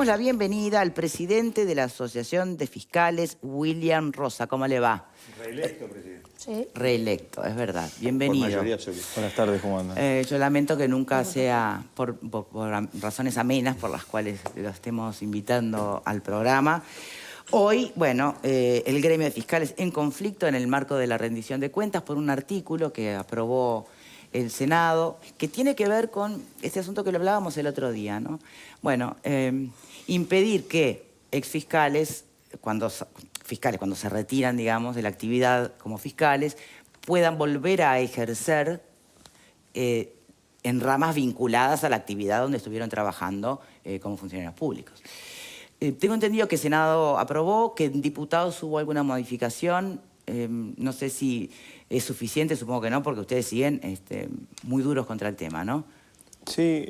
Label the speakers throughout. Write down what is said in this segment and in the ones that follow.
Speaker 1: La bienvenida al presidente de la Asociación de Fiscales, William Rosa. ¿Cómo le va?
Speaker 2: Reelecto, presidente.
Speaker 3: Sí.
Speaker 1: Reelecto, es verdad. Bienvenido.
Speaker 2: Por mayoría absoluta.
Speaker 4: Buenas tardes, ¿cómo andan?
Speaker 1: Yo lamento que nunca sea por razones amenas por las cuales lo estemos invitando al programa. Hoy, bueno, el gremio de fiscales en conflicto en el marco de la rendición de cuentas por un artículo que aprobó el Senado, que tiene que ver con este asunto que lo hablábamos el otro día, ¿no? Bueno, impedir que exfiscales, cuando se retiran, digamos, de la actividad como fiscales, puedan volver a ejercer en ramas vinculadas a la actividad donde estuvieron trabajando como funcionarios públicos. Tengo entendido que el Senado aprobó, que en diputados hubo alguna modificación. No sé si es suficiente, supongo que no, porque ustedes siguen muy duros contra el tema, ¿no?
Speaker 4: Sí,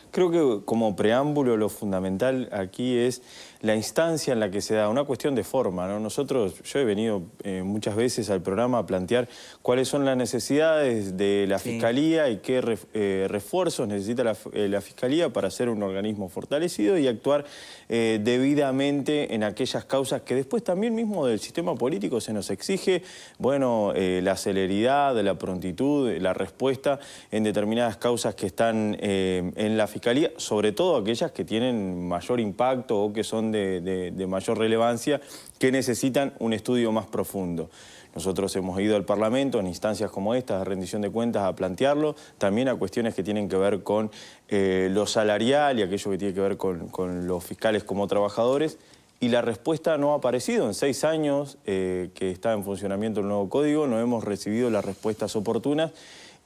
Speaker 4: creo que como preámbulo lo fundamental aquí es la instancia en la que se da, una cuestión de forma, ¿no? Yo he venido muchas veces al programa a plantear cuáles son las necesidades de la Fiscalía y qué refuerzos necesita la Fiscalía para ser un organismo fortalecido y actuar debidamente en aquellas causas que después también mismo del sistema político se nos exige, bueno, la celeridad, la prontitud, la respuesta en determinadas causas que están en la Fiscalía, sobre todo aquellas que tienen mayor impacto o que son de mayor relevancia, que necesitan un estudio más profundo. Nosotros hemos ido al Parlamento en instancias como esta de rendición de cuentas a plantearlo, también a cuestiones que tienen que ver con lo salarial y aquello que tiene que ver con los fiscales como trabajadores, y la respuesta no ha aparecido. En 6 años que está en funcionamiento el nuevo código no hemos recibido las respuestas oportunas.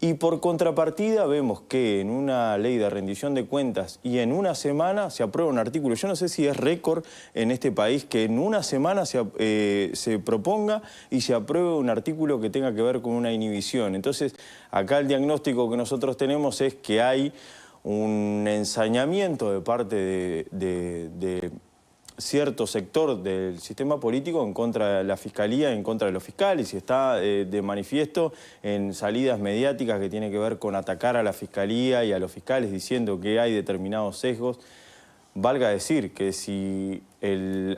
Speaker 4: Y por contrapartida vemos que en una ley de rendición de cuentas y en una semana se aprueba un artículo. Yo no sé si es récord en este país que en una semana se proponga y se apruebe un artículo que tenga que ver con una inhibición. Entonces, acá el diagnóstico que nosotros tenemos es que hay un ensañamiento de parte de cierto sector del sistema político en contra de la Fiscalía, en contra de los fiscales, y está de manifiesto en salidas mediáticas que tienen que ver con atacar a la Fiscalía y a los fiscales, diciendo que hay determinados sesgos. Valga decir que si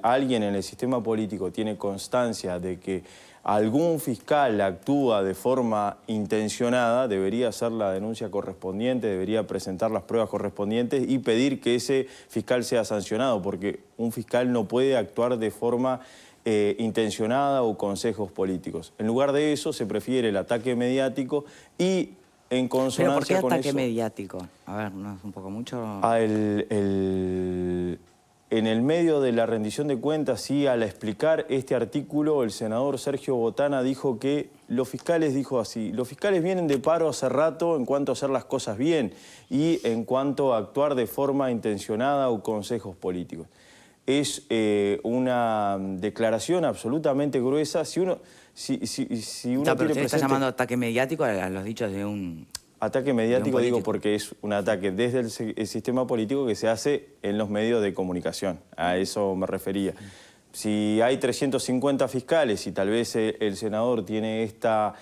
Speaker 4: alguien en el sistema político tiene constancia de que algún fiscal actúa de forma intencionada, debería hacer la denuncia correspondiente, debería presentar las pruebas correspondientes y pedir que ese fiscal sea sancionado, porque un fiscal no puede actuar de forma intencionada o con sesgos políticos. En lugar de eso, se prefiere el ataque mediático y en consonancia con eso...
Speaker 1: ¿Pero por qué ataque mediático? A ver, ¿no es un poco mucho...?
Speaker 4: En el medio de la rendición de cuentas y al explicar este artículo, el senador Sergio Botana dijo que los fiscales vienen de paro hace rato en cuanto a hacer las cosas bien y en cuanto a actuar de forma intencionada o con sesgos políticos. Es una declaración absolutamente gruesa. Si uno
Speaker 1: pero usted está llamando ataque mediático a los dichos de un...
Speaker 4: Ataque mediático digo porque es un ataque desde el sistema político que se hace en los medios de comunicación. A eso me refería. Si hay 350 fiscales y tal vez el senador tiene esta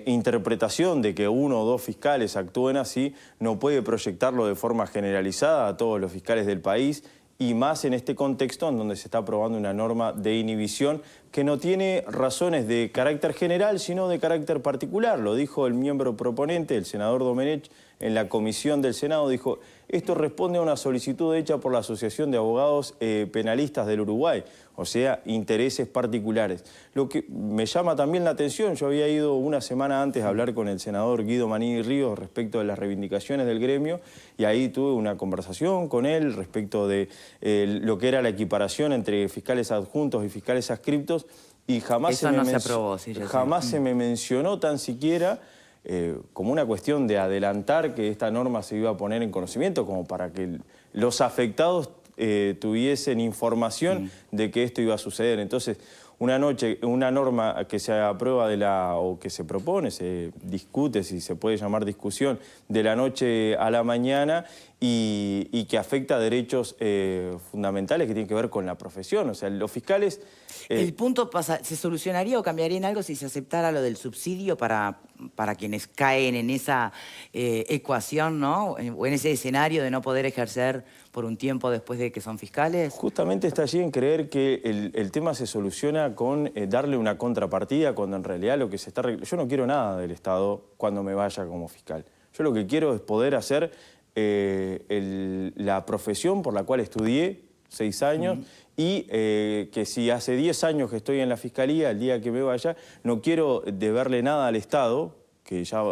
Speaker 4: interpretación de que 1 o 2 fiscales actúen así, no puede proyectarlo de forma generalizada a todos los fiscales del país, y más en este contexto en donde se está aprobando una norma de inhibición que no tiene razones de carácter general, sino de carácter particular. Lo dijo el miembro proponente, el senador Domenech, en la comisión del Senado, dijo: esto responde a una solicitud hecha por la Asociación de Abogados Penalistas del Uruguay, o sea, intereses particulares. Lo que me llama también la atención, yo había ido una semana antes a hablar con el senador Guido Manini Ríos respecto de las reivindicaciones del gremio, y ahí tuve una conversación con él respecto de lo que era la equiparación entre fiscales adjuntos y fiscales adscriptos, y jamás se me mencionó tan siquiera como una cuestión de adelantar que esta norma se iba a poner en conocimiento, como para que los afectados tuviesen información de que esto iba a suceder. Entonces, una norma que se aprueba o que se propone, se discute, si se puede llamar discusión, de la noche a la mañana, y que afecta a derechos fundamentales que tienen que ver con la profesión. O sea, los fiscales...
Speaker 1: ¿El punto se solucionaría o cambiaría en algo si se aceptara lo del subsidio para quienes caen en esa ecuación, ¿no? O en ese escenario de no poder ejercer por un tiempo después de que son fiscales?
Speaker 4: Justamente está allí en creer que el tema se soluciona con darle una contrapartida, cuando en realidad lo que se está... Yo no quiero nada del Estado cuando me vaya como fiscal. Yo lo que quiero es poder hacer la profesión por la cual estudié 6 años y que si hace 10 años que estoy en la Fiscalía, el día que me vaya, no quiero deberle nada al Estado, que ya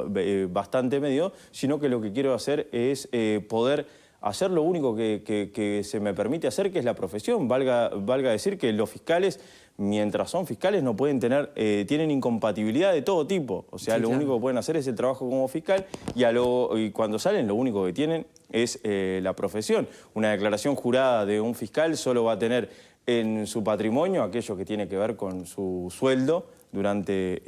Speaker 4: bastante me dio, sino que lo que quiero hacer es poder hacer lo único que se me permite hacer, que es la profesión. Valga decir que los fiscales, mientras son fiscales, no pueden tener, tienen incompatibilidad de todo tipo. O sea,
Speaker 1: Sí,
Speaker 4: lo
Speaker 1: claro.
Speaker 4: único que pueden hacer es el trabajo como fiscal y cuando salen lo único que tienen es la profesión. Una declaración jurada de un fiscal solo va a tener en su patrimonio aquello que tiene que ver con su sueldo durante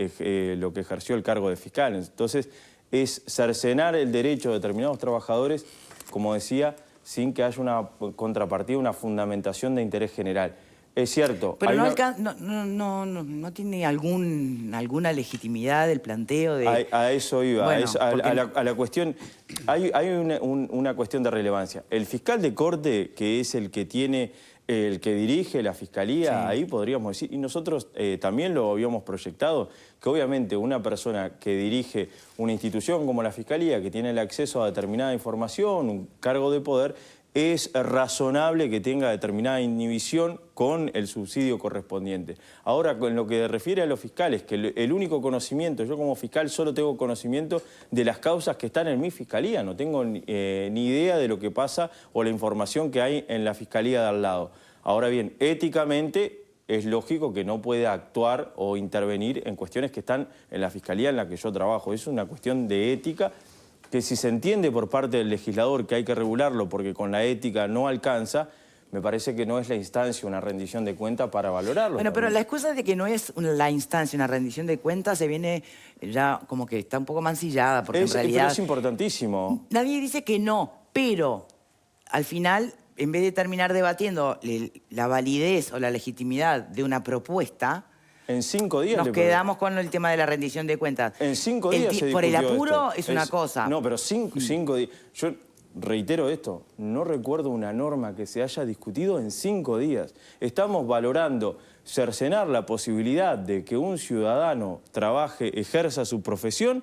Speaker 4: lo que ejerció el cargo de fiscal. Entonces, es cercenar el derecho de determinados trabajadores, como decía, sin que haya una contrapartida, una fundamentación de interés general. Es cierto.
Speaker 1: Pero no tiene alguna legitimidad el planteo de...
Speaker 4: A eso iba,
Speaker 1: Bueno,
Speaker 4: a la cuestión... Hay una cuestión de relevancia. El fiscal de corte, que es el que dirige la Fiscalía, sí, ahí podríamos decir, y nosotros también lo habíamos proyectado, que obviamente una persona que dirige una institución como la Fiscalía, que tiene el acceso a determinada información, un cargo de poder, es razonable que tenga determinada inhibición con el subsidio correspondiente. Ahora, con lo que refiere a los fiscales, que el único conocimiento, yo como fiscal solo tengo conocimiento de las causas que están en mi fiscalía, no tengo ni idea de lo que pasa o la información que hay en la fiscalía de al lado. Ahora bien, éticamente es lógico que no pueda actuar o intervenir en cuestiones que están en la fiscalía en la que yo trabajo. Es una cuestión de ética que si se entiende por parte del legislador que hay que regularlo porque con la ética no alcanza, me parece que no es la instancia una rendición de cuentas para valorarlo.
Speaker 1: Bueno, pero la excusa de que no es la instancia una rendición de cuentas se viene ya como que está un poco mancillada, porque en realidad...
Speaker 4: Pero es importantísimo.
Speaker 1: Nadie dice que no, pero al final, en vez de terminar debatiendo la validez o la legitimidad de una propuesta...
Speaker 4: En 5 días...
Speaker 1: Nos quedamos con el tema de la rendición de cuentas.
Speaker 4: En 5 días se
Speaker 1: por el
Speaker 4: discutió
Speaker 1: apuro
Speaker 4: esto.
Speaker 1: es una cosa.
Speaker 4: No, pero 5 días... Yo reitero esto, no recuerdo una norma que se haya discutido en 5 días. Estamos valorando cercenar la posibilidad de que un ciudadano trabaje, ejerza su profesión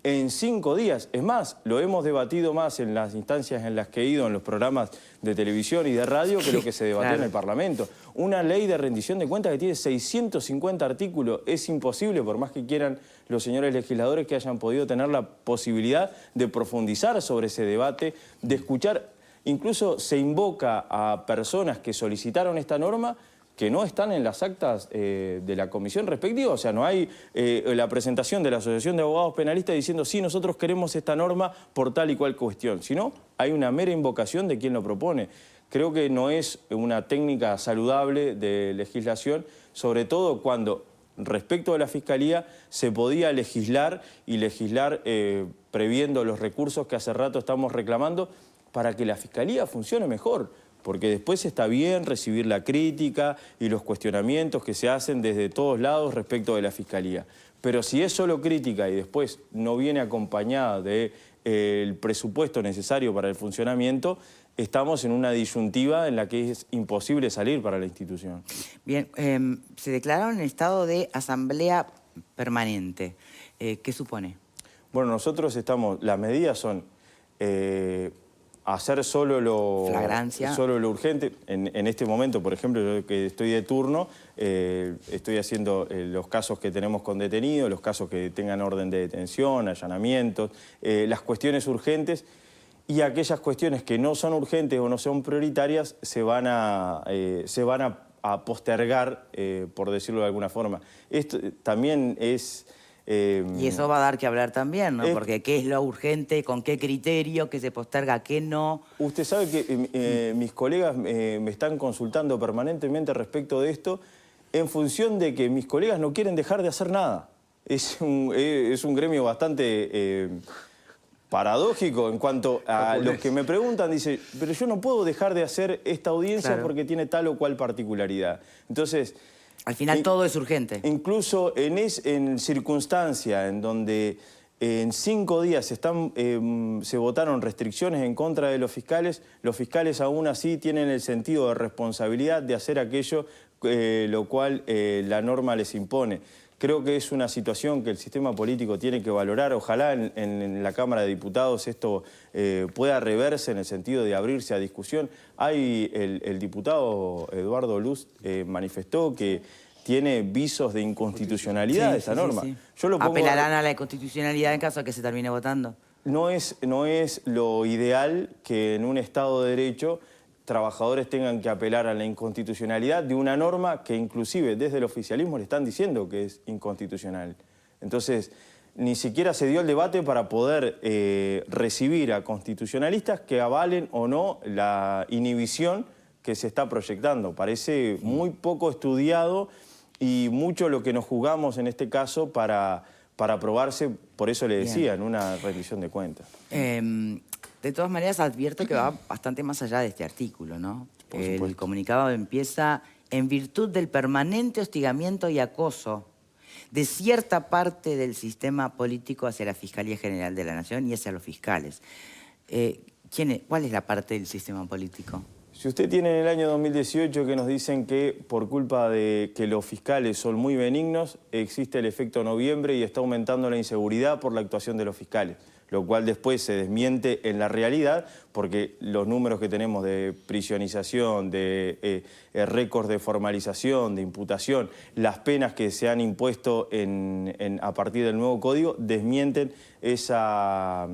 Speaker 4: en 5 días. Es más, lo hemos debatido más en las instancias en las que he ido, en los programas de televisión y de radio, que lo que se debatió en el Parlamento. Una ley de rendición de cuentas que tiene 650 artículos. Es imposible, por más que quieran los señores legisladores, que hayan podido tener la posibilidad de profundizar sobre ese debate, de escuchar. Incluso se invoca a personas que solicitaron esta norma que no están en las actas de la comisión respectiva. O sea, no hay la presentación de la Asociación de Abogados Penalistas diciendo sí, nosotros queremos esta norma por tal y cual cuestión, sino hay una mera invocación de quien lo propone. Creo que no es una técnica saludable de legislación, sobre todo cuando respecto de la Fiscalía se podía legislar y legislar previendo los recursos que hace rato estamos reclamando para que la Fiscalía funcione mejor. Porque después está bien recibir la crítica y los cuestionamientos que se hacen desde todos lados respecto de la Fiscalía. Pero si es solo crítica y después no viene acompañada del presupuesto necesario para el funcionamiento, estamos en una disyuntiva en la que es imposible salir para la institución.
Speaker 1: Bien, se declararon en estado de asamblea permanente. ¿Qué supone?
Speaker 4: Bueno, nosotros estamos, las medidas son... hacer solo lo urgente. En este momento, por ejemplo, yo que estoy de turno, estoy haciendo los casos que tenemos con detenidos, los casos que tengan orden de detención, allanamientos, las cuestiones urgentes y aquellas cuestiones que no son urgentes o no son prioritarias se van a postergar, por decirlo de alguna forma. Esto también es...
Speaker 1: Y eso va a dar que hablar también, ¿no? Porque qué es lo urgente, con qué criterio, qué se posterga, qué no.
Speaker 4: Usted sabe que mis colegas me están consultando permanentemente respecto de esto en función de que mis colegas no quieren dejar de hacer nada. Es un gremio bastante paradójico en cuanto a los que me preguntan, dice, pero yo no puedo dejar de hacer esta audiencia porque tiene tal o cual particularidad. Entonces...
Speaker 1: Al final todo es urgente.
Speaker 4: Incluso en circunstancias en donde en 5 días se votaron restricciones en contra de los fiscales aún así tienen el sentido de responsabilidad de hacer aquello lo cual la norma les impone. Creo que es una situación que el sistema político tiene que valorar. Ojalá en la Cámara de Diputados esto pueda reverse en el sentido de abrirse a discusión. El diputado Eduardo Luz manifestó que tiene visos de inconstitucionalidad esa norma.
Speaker 1: Sí.
Speaker 4: Yo lo pongo
Speaker 1: ¿Apelarán a la inconstitucionalidad en caso de que se termine votando?
Speaker 4: No es lo ideal que en un Estado de Derecho trabajadores tengan que apelar a la inconstitucionalidad de una norma que inclusive desde el oficialismo le están diciendo que es inconstitucional. Entonces, ni siquiera se dio el debate para poder recibir a constitucionalistas que avalen o no la inhibición que se está proyectando. Parece muy poco estudiado y mucho lo que nos jugamos en este caso para aprobarse, por eso le decía, en una rendición de cuentas.
Speaker 1: De todas maneras, advierto que va bastante más allá de este artículo, ¿no? El comunicado empieza: en virtud del permanente hostigamiento y acoso de cierta parte del sistema político hacia la Fiscalía General de la Nación y hacia los fiscales. ¿Cuál es la parte del sistema político?
Speaker 4: Si usted tiene en el año 2018 que nos dicen que por culpa de que los fiscales son muy benignos, existe el efecto noviembre y está aumentando la inseguridad por la actuación de los fiscales, lo cual después se desmiente en la realidad porque los números que tenemos de prisionización, de récords de formalización, de imputación, las penas que se han impuesto a partir del nuevo código desmienten esa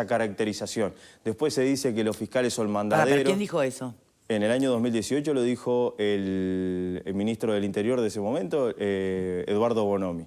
Speaker 4: caracterización. Después se dice que los fiscales son mandaderos.
Speaker 1: ¿Pero quién dijo eso?
Speaker 4: En el año 2018 lo dijo el ministro del Interior de ese momento, Eduardo Bonomi.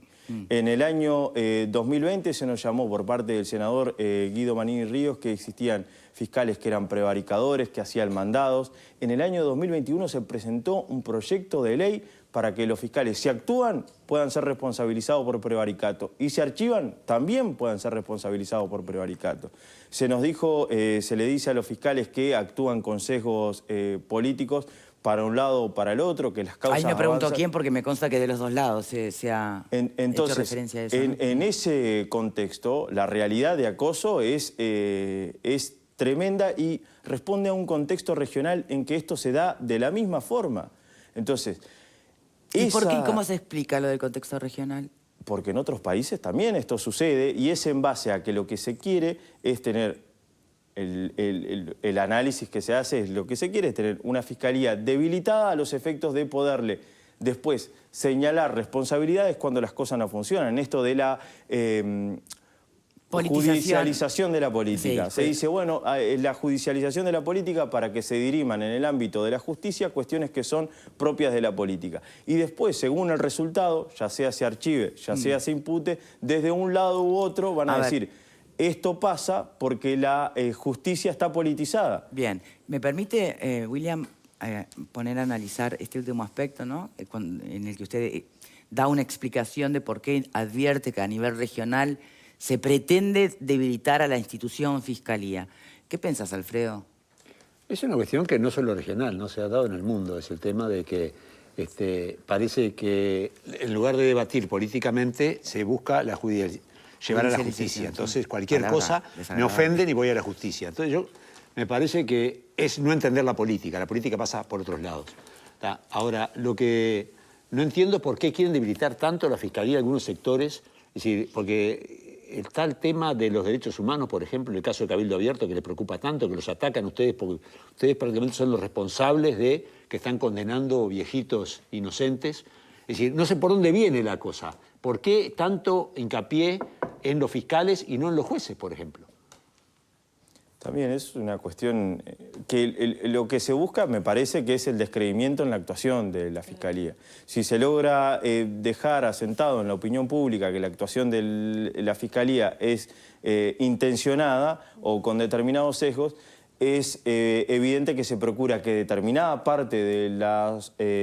Speaker 4: En el año 2020 se nos llamó por parte del senador Guido Manini Ríos que existían fiscales que eran prevaricadores, que hacían mandados. En el año 2021 se presentó un proyecto de ley para que los fiscales, si actúan, puedan ser responsabilizados por prevaricato. Y si archivan, también puedan ser responsabilizados por prevaricato. Se nos dijo, se le dice a los fiscales que actúan con sesgos políticos para un lado o para el otro, que las causas
Speaker 1: Ahí me pregunto
Speaker 4: avanzan.
Speaker 1: quién, porque me consta que de los dos lados se ha hecho referencia a eso.
Speaker 4: En ese contexto, la realidad de acoso es tremenda y responde a un contexto regional en que esto se da de la misma forma. Entonces,
Speaker 1: ¿y por qué? ¿Cómo se explica lo del contexto regional?
Speaker 4: Porque en otros países también esto sucede y es en base a que lo que se quiere es tener, el análisis que se hace es lo que se quiere es tener una fiscalía debilitada a los efectos de poderle después señalar responsabilidades cuando las cosas no funcionan. Esto de la judicialización de la política.
Speaker 1: Sí,
Speaker 4: se dice, bueno, la judicialización de la política para que se diriman en el ámbito de la justicia cuestiones que son propias de la política. Y después, según el resultado, ya sea se archive, ya sea se impute, desde un lado u otro van a decir, esto pasa porque la justicia está politizada.
Speaker 1: Bien, ¿me permite, William, poner a analizar este último aspecto, ¿no? En el que usted da una explicación de por qué advierte que a nivel regional se pretende debilitar a la institución Fiscalía. ¿Qué pensás, Alfredo?
Speaker 2: Es una cuestión que no solo regional, no se ha dado en el mundo. Es el tema de que parece que en lugar de debatir políticamente se busca llevar a la justicia. Entonces cualquier cosa me ofenden y voy a la justicia. Entonces me parece que es no entender la política pasa por otros lados. Ahora, lo que no entiendo es por qué quieren debilitar tanto la Fiscalía en algunos sectores, es decir, porque está el tema de los derechos humanos, por ejemplo, en el caso de Cabildo Abierto, que les preocupa tanto, que los atacan ustedes, porque ustedes prácticamente son los responsables de que están condenando viejitos inocentes. Es decir, no sé por dónde viene la cosa. ¿Por qué tanto hincapié en los fiscales y no en los jueces, por ejemplo?
Speaker 4: También es una cuestión que lo que se busca me parece que es el descreimiento en la actuación de la Fiscalía. Si se logra dejar asentado en la opinión pública que la actuación de la Fiscalía es intencionada o con determinados sesgos, es evidente que se procura que determinada parte de la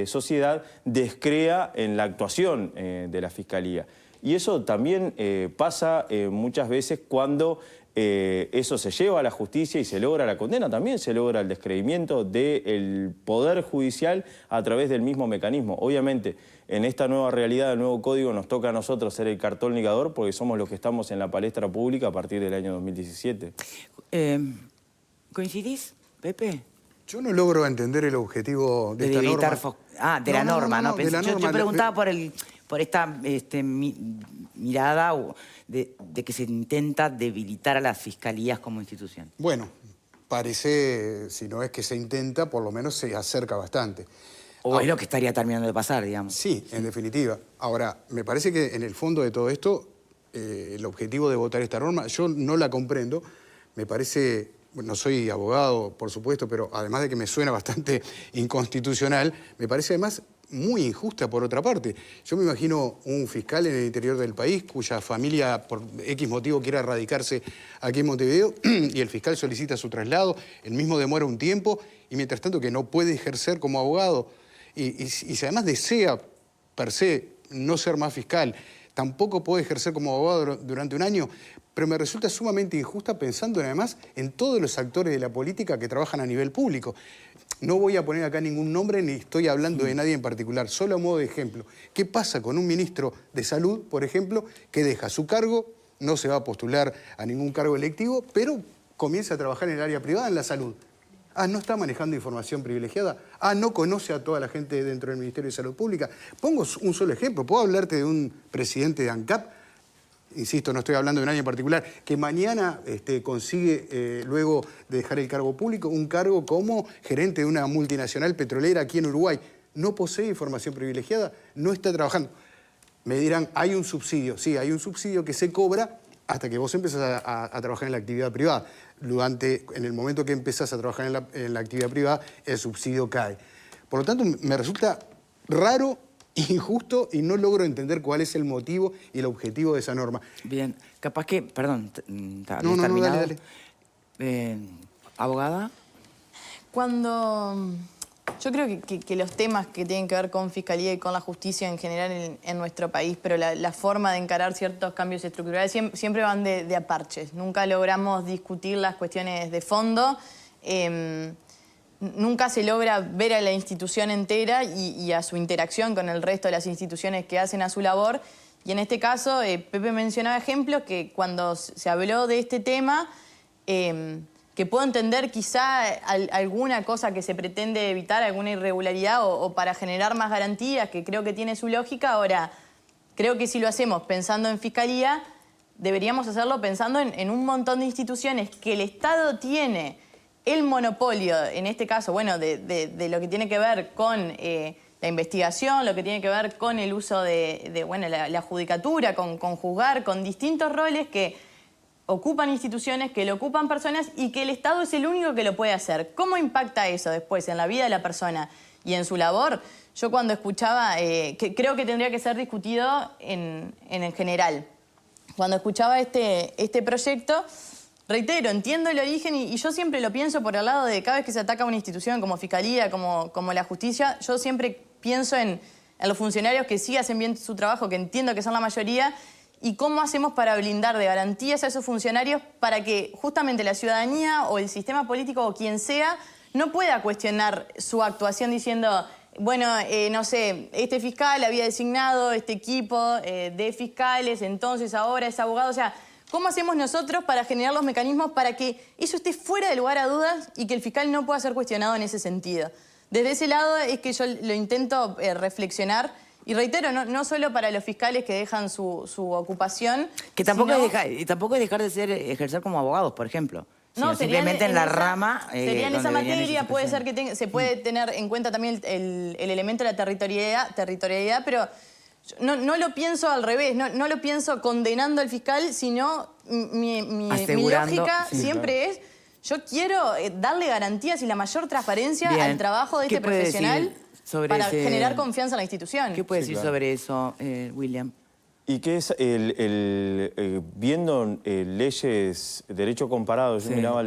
Speaker 4: sociedad descrea en la actuación de la Fiscalía. Y eso también pasa muchas veces cuando eso se lleva a la justicia y se logra la condena, también se logra el descreimiento del Poder Judicial a través del mismo mecanismo. Obviamente, en esta nueva realidad, del nuevo código, nos toca a nosotros ser el cartón ligador porque somos los que estamos en la palestra pública a partir del año 2017.
Speaker 1: ¿Coincidís, Pepe?
Speaker 3: Yo no logro entender el objetivo de esta
Speaker 1: debilitar
Speaker 3: norma.
Speaker 1: de la norma, ¿no?
Speaker 3: de la norma.
Speaker 1: Yo preguntaba por esta mirada de que se intenta debilitar a las fiscalías como institución.
Speaker 3: Bueno, parece, si no es que se intenta, por lo menos se acerca bastante.
Speaker 1: O es lo que estaría terminando de pasar, digamos.
Speaker 3: Sí, en definitiva. Ahora, me parece que en el fondo de todo esto, el objetivo de votar esta norma, yo no la comprendo. Me parece, no soy abogado, por supuesto, pero además de que me suena bastante inconstitucional, me parece además muy injusta por otra parte. Yo me imagino un fiscal en el interior del país cuya familia por X motivo quiera radicarse aquí en Montevideo y el fiscal solicita su traslado, el mismo demora un tiempo y mientras tanto que no puede ejercer como abogado y si además desea per se no ser más fiscal, tampoco puede ejercer como abogado durante un año, pero me resulta sumamente injusta pensando además en todos los actores de la política que trabajan a nivel público. No voy a poner acá ningún nombre ni estoy hablando de nadie en particular, solo a modo de ejemplo. ¿Qué pasa con un ministro de Salud, por ejemplo, que deja su cargo, no se va a postular a ningún cargo electivo, pero comienza a trabajar en el área privada en la salud? Ah, no está manejando información privilegiada. Ah, no conoce a toda la gente dentro del Ministerio de Salud Pública. Pongo un solo ejemplo. ¿Puedo hablarte de un presidente de ANCAP? Insisto, no estoy hablando de nadie en particular, que mañana consigue, luego de dejar el cargo público, un cargo como gerente de una multinacional petrolera aquí en Uruguay. No posee información privilegiada, no está trabajando. Me dirán, hay un subsidio. Sí, hay un subsidio que se cobra hasta que vos empezás a trabajar en la actividad privada. En el momento que empezás a trabajar en la actividad privada, el subsidio cae. Por lo tanto, me resulta raro, injusto y no logro entender cuál es el motivo y el objetivo de esa norma.
Speaker 1: Bien, capaz que, perdón,
Speaker 3: No, dale.
Speaker 1: ¿Abogada?
Speaker 5: Yo creo que los temas que tienen que ver con fiscalía y con la justicia en general en nuestro país, pero la forma de encarar ciertos cambios estructurales siempre van de a parches. Nunca logramos discutir las cuestiones de fondo. Nunca se logra ver a la institución entera y a su interacción con el resto de las instituciones que hacen a su labor. Y en este caso, Pepe mencionaba ejemplos que cuando se habló de este tema, que puedo entender quizá alguna cosa que se pretende evitar, alguna irregularidad o para generar más garantías, que creo que tiene su lógica. Ahora, creo que si lo hacemos pensando en fiscalía, deberíamos hacerlo pensando en un montón de instituciones que el Estado tiene el monopolio, en este caso, bueno, de lo que tiene que ver con la investigación, lo que tiene que ver con el uso de la judicatura, con juzgar, con distintos roles que ocupan instituciones, que lo ocupan personas y que el Estado es el único que lo puede hacer. ¿Cómo impacta eso después en la vida de la persona y en su labor? Yo cuando escuchaba, que creo que tendría que ser discutido en general, cuando escuchaba este proyecto, reitero, entiendo el origen y yo siempre lo pienso por el lado de cada vez que se ataca a una institución como Fiscalía, como la justicia, yo siempre pienso en los funcionarios que sí hacen bien su trabajo, que entiendo que son la mayoría, y cómo hacemos para blindar de garantías a esos funcionarios para que justamente la ciudadanía o el sistema político o quien sea no pueda cuestionar su actuación diciendo, bueno, no sé, este fiscal había designado este equipo de fiscales, entonces ahora es abogado, o sea, ¿cómo hacemos nosotros para generar los mecanismos para que eso esté fuera de lugar a dudas y que el fiscal no pueda ser cuestionado en ese sentido? Desde ese lado es que yo lo intento reflexionar y reitero, no solo para los fiscales que dejan su ocupación.
Speaker 1: Que tampoco, tampoco es dejar de ejercer como abogados, por ejemplo.
Speaker 5: No,
Speaker 1: simplemente en la rama.
Speaker 5: Sería en esa materia, puede ser que se puede tener en cuenta también el elemento de la territorialidad, pero no lo pienso al revés, no lo pienso condenando al fiscal, sino mi lógica siempre es, yo quiero darle garantías y la mayor transparencia al trabajo de este profesional para generar confianza en la institución.
Speaker 1: ¿Qué puede decir sobre eso, William?
Speaker 4: Y que es viendo leyes, derecho comparado, yo miraba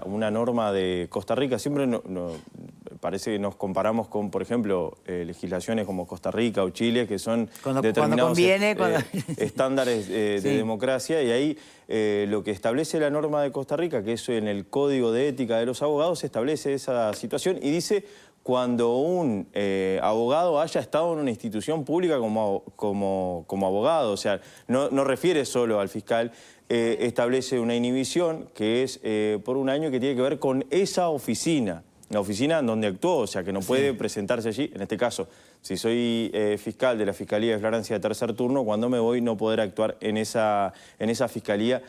Speaker 4: una norma de Costa Rica, siempre parece que nos comparamos con, por ejemplo, legislaciones como Costa Rica o Chile, que son determinados estándares de democracia, y ahí lo que establece la norma de Costa Rica, que es en el Código de Ética de los Abogados, establece esa situación y dice: cuando un abogado haya estado en una institución pública como abogado, o sea, no refiere solo al fiscal, establece una inhibición que es por un año, que tiene que ver con esa oficina, la oficina en donde actuó, o sea, que no puede presentarse allí. En este caso, si soy fiscal de la Fiscalía de Flagrancia de tercer turno, cuando me voy no poder actuar en esa fiscalía,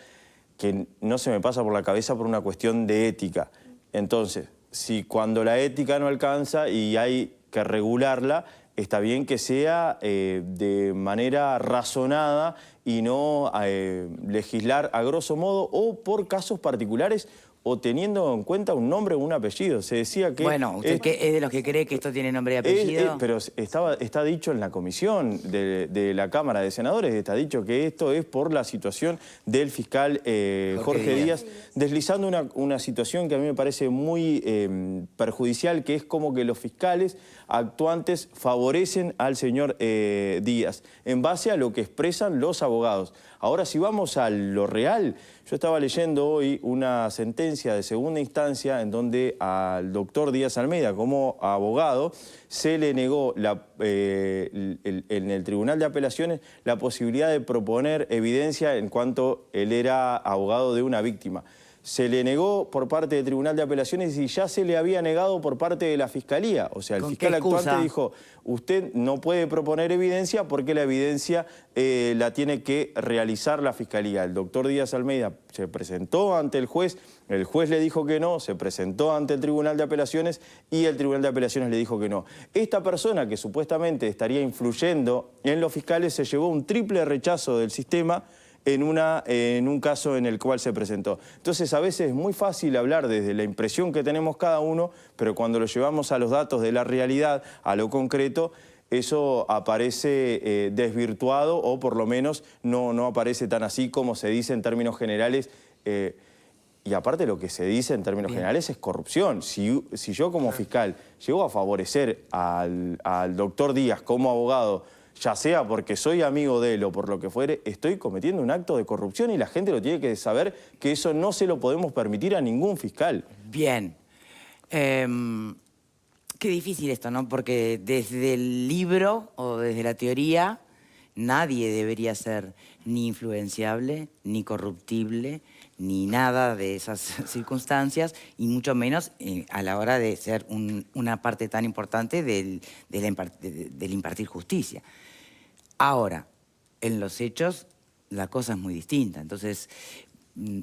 Speaker 4: que no se me pasa por la cabeza por una cuestión de ética. Entonces, si cuando la ética no alcanza y hay que regularla, está bien que sea de manera razonada y no legislar a grosso modo o por casos particulares o teniendo en cuenta un nombre o un apellido. Se decía que...
Speaker 1: Bueno, ¿usted es de los que cree que esto tiene nombre y apellido?
Speaker 4: Pero está dicho en la comisión de la Cámara de Senadores, está dicho que esto es por la situación del fiscal Jorge Díaz, deslizando una situación que a mí me parece muy perjudicial, que es como que los fiscales actuantes favorecen al señor Díaz, en base a lo que expresan los abogados. Ahora, si vamos a lo real, yo estaba leyendo hoy una sentencia de segunda instancia en donde al doctor Díaz Almeida, como abogado, se le negó en el Tribunal de Apelaciones la posibilidad de proponer evidencia en cuanto él era abogado de una víctima. Se le negó por parte del Tribunal de Apelaciones y ya se le había negado por parte de la Fiscalía. O sea, el fiscal actuante dijo: usted no puede proponer evidencia porque la evidencia la tiene que realizar la Fiscalía. El doctor Díaz Almeida se presentó ante el juez le dijo que no, se presentó ante el Tribunal de Apelaciones y el Tribunal de Apelaciones le dijo que no. Esta persona que supuestamente estaría influyendo en los fiscales se llevó un triple rechazo del sistema en un caso en el cual se presentó. Entonces, a veces es muy fácil hablar desde la impresión que tenemos cada uno, pero cuando lo llevamos a los datos de la realidad, a lo concreto, eso aparece desvirtuado o por lo menos no aparece tan así como se dice en términos generales. Y aparte lo que se dice en términos generales es corrupción. Si yo como fiscal llego a favorecer al doctor Díaz como abogado, ya sea porque soy amigo de él o por lo que fuere, estoy cometiendo un acto de corrupción y la gente lo tiene que saber, que eso no se lo podemos permitir a ningún fiscal.
Speaker 1: Bien. Qué difícil esto, ¿no? Porque desde el libro o desde la teoría nadie debería ser ni influenciable, ni corruptible, ni nada de esas circunstancias, y mucho menos a la hora de ser una parte tan importante del impartir justicia. Ahora, en los hechos la cosa es muy distinta. Entonces,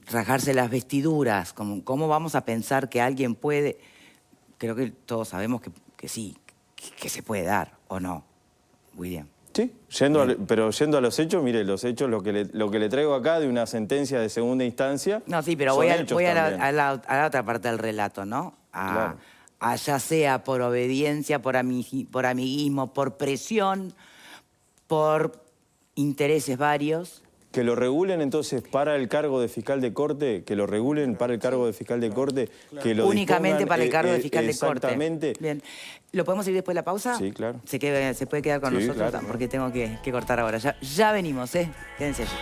Speaker 1: rasgarse las vestiduras, ¿cómo vamos a pensar que alguien puede? Creo que todos sabemos que sí, que se puede dar, ¿o no, William?
Speaker 4: Sí, pero yendo a los hechos, mire, los hechos, lo que le traigo acá de una sentencia de segunda instancia...
Speaker 1: No, sí, pero voy a la otra parte del relato, ¿no?
Speaker 4: Claro.
Speaker 1: Ya sea por obediencia, por amiguismo, por presión, por intereses varios.
Speaker 4: Que lo regulen entonces para el cargo de fiscal de corte, que lo regulen para el cargo de fiscal de corte, que lo
Speaker 1: únicamente para el cargo de fiscal de corte.
Speaker 4: Exactamente.
Speaker 1: Bien. ¿Lo podemos ir después de la pausa?
Speaker 4: Sí, claro.
Speaker 1: Se puede quedar con nosotros, claro, porque tengo que cortar ahora. Ya venimos, ¿eh? Quédense allí.